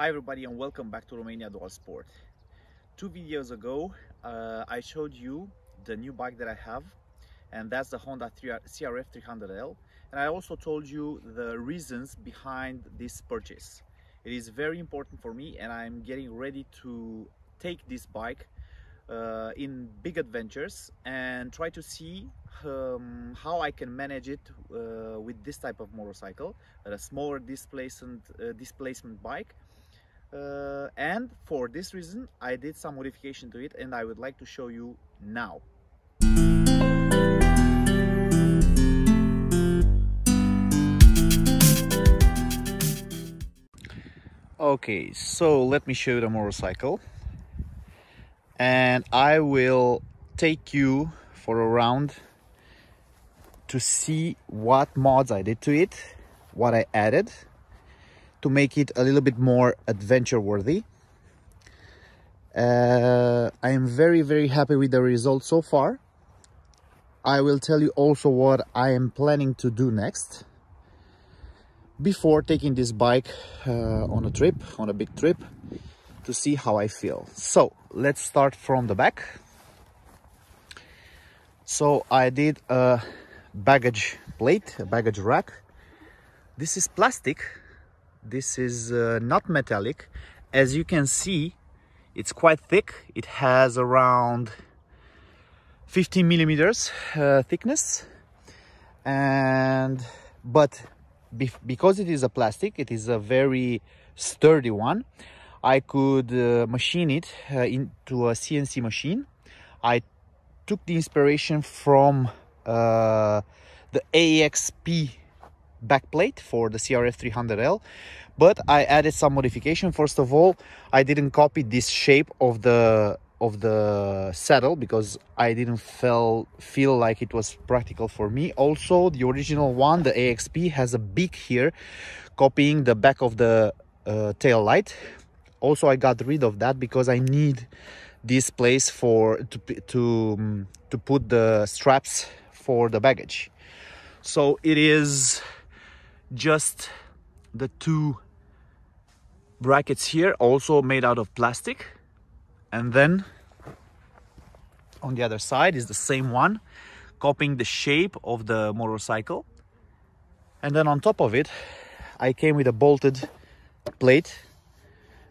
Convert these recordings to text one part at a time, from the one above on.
Hi everybody and welcome back to Romania Dual Sport. 2 videos ago I showed you the new bike that I have, and that's the Honda CRF 300L, and I also told you the reasons behind this purchase. It is very important for me and I'm getting ready to take this bike in big adventures and try to see how I can manage it with this type of motorcycle, a smaller displacement bike. And for this reason I did some modification to it and I would like to show you now. Okay, so let me show you the motorcycle and I will take you for a round to see what mods I did to it, what I added to make it a little bit more adventure worthy. I am very happy with the results so far. I will tell you also what I am planning to do next before taking this bike on a big trip, to see how I feel. So let's start from the back. So I did a baggage plate, a baggage rack. This is plastic. This is not metallic. As you can see, it's quite thick. It has around 15 millimeters thickness, and because it is a plastic, it is a very sturdy one. I could machine it into a CNC machine. I took the inspiration from the AXP backplate for the CRF 300L, but I added some modification. First of all, I didn't copy this shape of the saddle because I didn't feel like it was practical for me. Also, the original one, the AXP, has a beak here, copying the back of the tail light. Also, I got rid of that because I need this place to put the straps for the baggage. So it is just the two brackets here, also made out of plastic, and then on the other side is the same one, copying the shape of the motorcycle. And then on top of it I came with a bolted plate,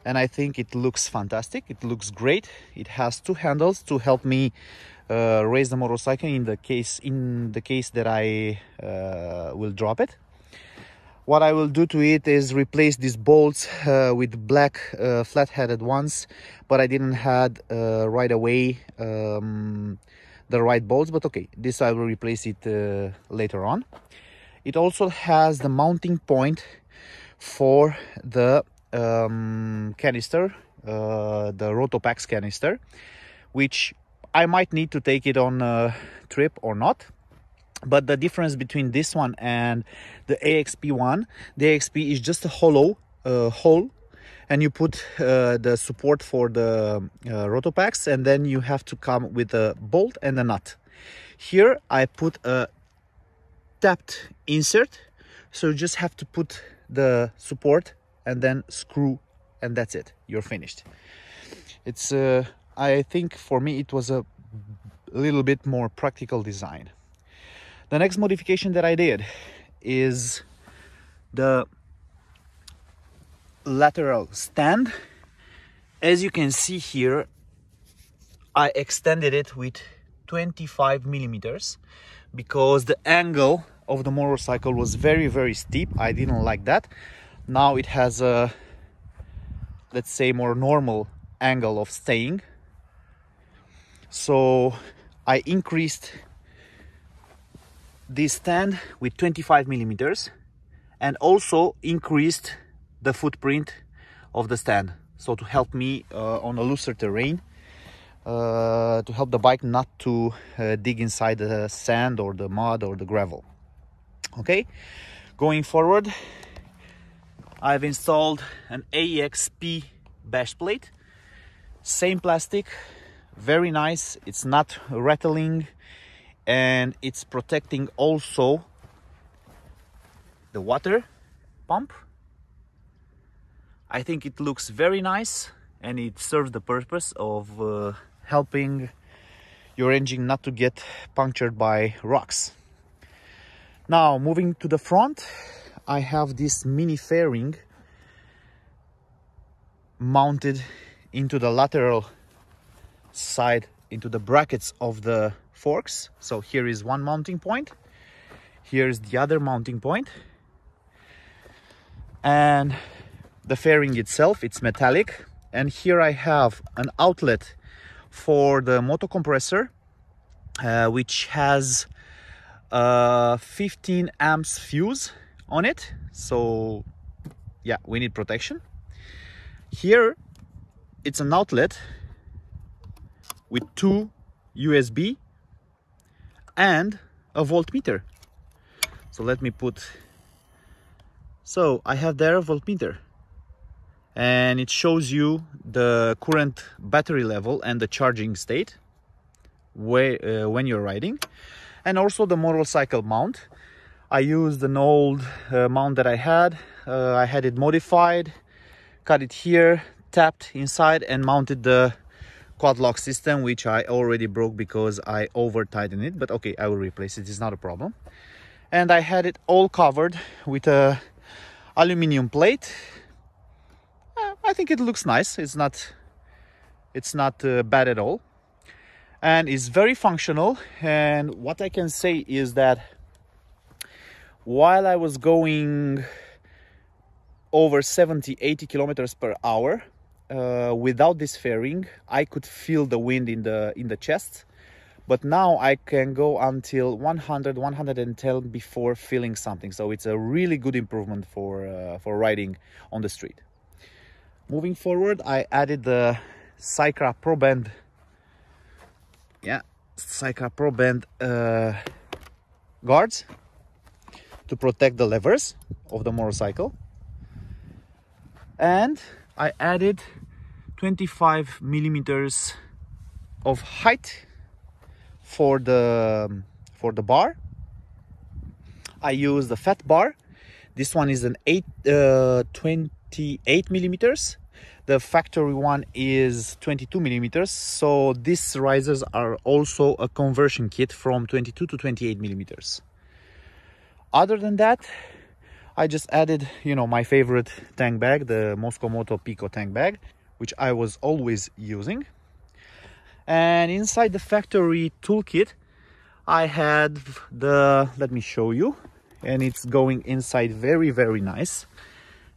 and I think it looks fantastic. It looks great. It has two handles to help me raise the motorcycle in the case that I will drop it. What I will do to it is replace these bolts with black flat-headed ones, but I didn't have right away the right bolts, but okay, this I will replace it later on. It also has the mounting point for the canister, the Rotopax canister, which I might need to take it on a trip or not. But the difference between this one and the AXP one, the AXP is just a hollow hole, and you put the support for the Rotopax, and then you have to come with a bolt and a nut. Here I put a tapped insert, so you just have to put the support and then screw, and that's it, you're finished. It's I think for me it was a little bit more practical design. The next modification that I did is the lateral stand. As you can see here, I extended it with 25 millimeters because the angle of the motorcycle was very steep. I didn't like that. Now it has a, let's say, more normal angle of staying. So I increased this stand with 25 millimeters and also increased the footprint of the stand, so to help me on a looser terrain, to help the bike not to dig inside the sand or the mud or the gravel. Okay, going forward, I've installed an AXP bash plate, same plastic, very nice. It's not rattling, and it's protecting also the water pump. I think it looks very nice and it serves the purpose of helping your engine not to get punctured by rocks. Now moving to the front, I have this mini fairing mounted into the lateral side, into the brackets of the forks. So here is one mounting point, here is the other mounting point, and the fairing itself, it's metallic. And here I have an outlet for the motor compressor, which has 15 amps fuse on it. So yeah, we need protection. Here it's an outlet with 2 USB and a voltmeter. So let me put, so I have there a voltmeter, and it shows you the current battery level and the charging state when you're riding. And also the motorcycle mount. I used an old mount that I had it modified, cut it here, tapped inside and mounted the quad lock system, which I already broke because I over tightened it, but okay, I will replace it, it's not a problem. And I had it all covered with a aluminum plate. I think it looks nice. It's not bad at all, and it's very functional. And what I can say is that while I was going over 70-80 kilometers per hour without this fairing, I could feel the wind in the chest. But now I can go until 100-110 before feeling something. So it's a really good improvement for riding on the street. Moving forward, I added the Cycra Pro Band. Yeah, Cycra Pro Band guards to protect the levers of the motorcycle. And I added 25 millimeters of height for the bar. I use the fat bar. This one is an 28 millimeters. The factory one is 22 millimeters. So these risers are also a conversion kit from 22 to 28 millimeters. Other than that, I just added, you know, my favorite tank bag, the Moskomoto Pico tank bag, which I was always using. And inside the factory toolkit, I had the, let me show you, and it's going inside very, very nice.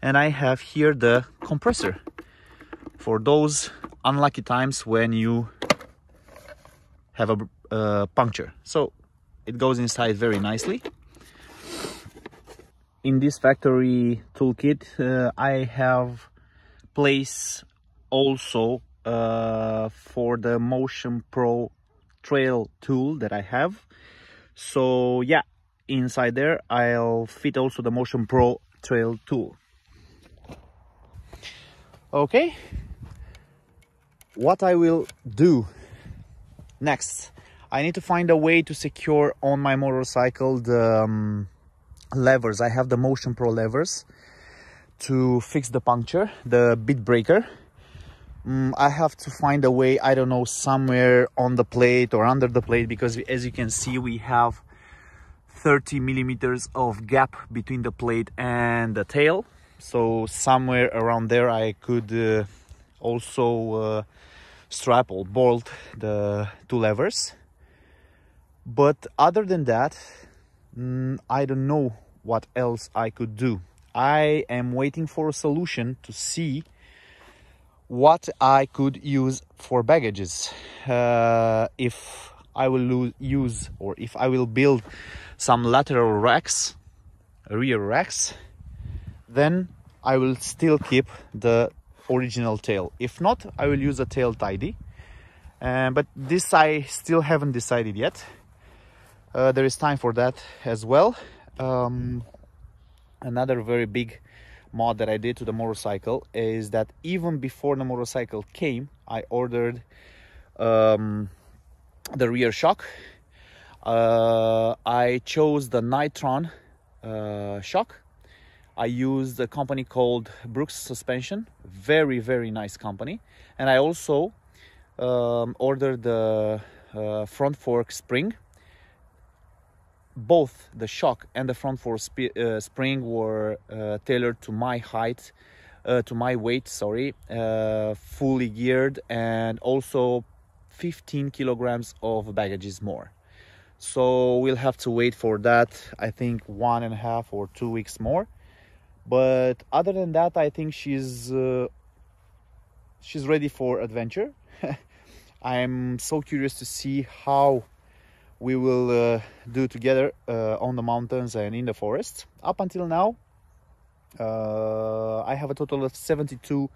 And I have here the compressor for those unlucky times when you have a puncture. So it goes inside very nicely. In this factory toolkit, I have place also for the Motion Pro trail tool that I have. So yeah, inside there I'll fit also the Motion Pro trail tool. Okay, what I will do next, I need to find a way to secure on my motorcycle the levers. I have the Motion Pro levers to fix the puncture, the bit breaker. I have to find a way, I don't know, somewhere on the plate or under the plate, because as you can see we have 30 millimeters of gap between the plate and the tail. So somewhere around there I could also strap or bolt the two levers. But other than that, I don't know what else I could do. I am waiting for a solution to see what I could use for baggages. If I will use, or if I will build some lateral racks, rear racks, then I will still keep the original tail. If not, I will use a tail tidy. But this I still haven't decided yet. There is time for that as well. Another very big mod that I did to the motorcycle is that even before the motorcycle came, I ordered the rear shock. I chose the Nitron shock. I used a company called Brooks Suspension, very nice company. And I also ordered the front fork spring. Both the shock and the front fork spring were tailored to my height, to my weight, sorry, fully geared, and also 15 kilograms of baggages more. So we'll have to wait for that, I think 1.5 or 2 weeks more. But other than that, I think she's ready for adventure. I'm so curious to see how we will do together on the mountains and in the forest. Up until now, I have a total of 72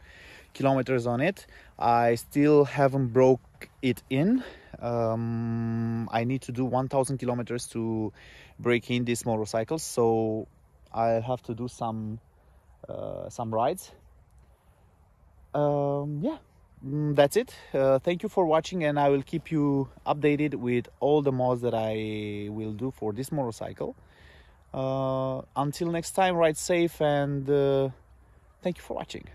kilometers on it. I still haven't broke it in. I need to do 1,000 kilometers to break in this motorcycle, so I'll have to do some rides. Yeah, that's it. Thank you for watching, and I will keep you updated with all the mods that I will do for this motorcycle. Until next time, ride safe, and thank you for watching.